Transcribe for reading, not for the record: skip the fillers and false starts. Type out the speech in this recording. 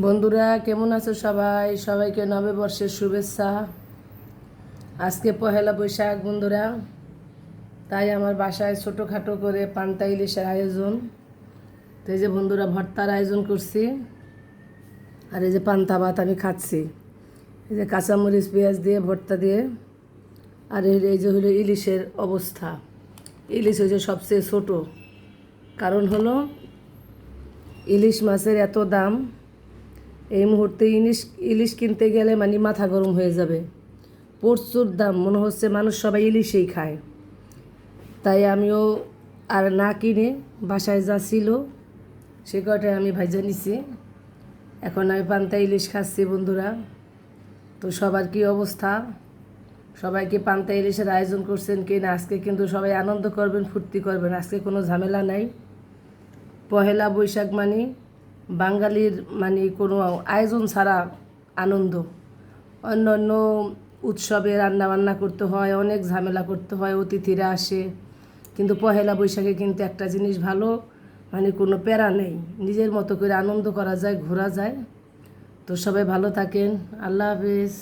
বন্ধুরা কেমন আছো সবাই? সবাইকে নববর্ষের শুভেচ্ছা। আজকে পহেলা বৈশাখ বন্ধুরা, তাই আমার বাসায় ছোটোখাটো করে পান্তা ইলিশের আয়োজন। তো এই যে বন্ধুরা ভর্তার আয়োজন করছি, আর এই যে পান্তা ভাত আমি খাচ্ছি, এই যে কাঁচামরিচ পেঁয়াজ দিয়ে ভর্তা দিয়ে। আর এই যে হলো ইলিশের অবস্থা। ইলিশ হচ্ছে সবচেয়ে ছোটো, কারণ হলো ইলিশ মাছের এত দাম। এই মুহূর্তে ইলিশ ইলিশ কিনতে গেলে মানে মাথা গরম হয়ে যাবে, প্রচুর দাম। মনে হচ্ছে মানুষ সবাই ইলিশেই খায়। তাই আমিও আর না কিনে বাসায় যা ছিল সে কটাই আমি ভাজা নিছি। এখন আমি পান্তা ইলিশ খাচ্ছি বন্ধুরা। তো সবার কি অবস্থা? সবাই কি পান্তা ইলিশের আয়োজন করছেন কি না? আজকে কিন্তু সবাই আনন্দ করবেন, ফুর্তি করবেন। আজকে কোনো ঝামেলা নাই। পহেলা বৈশাখ মানে বাঙালির মানে কোনো আয়োজন ছাড়া আনন্দ। অন্য অন্য উৎসবে রান্নাবান্না করতে হয়, অনেক ঝামেলা করতে হয়, অতিথিরা আসে। কিন্তু পহেলা বৈশাখে কিন্তু একটা জিনিস ভালো, মানে কোনো প্যারা নেই, নিজের মতো করে আনন্দ করা যায়, ঘোরা যায়। তো সবাই ভালো থাকেন। আল্লাহ হাফেজ।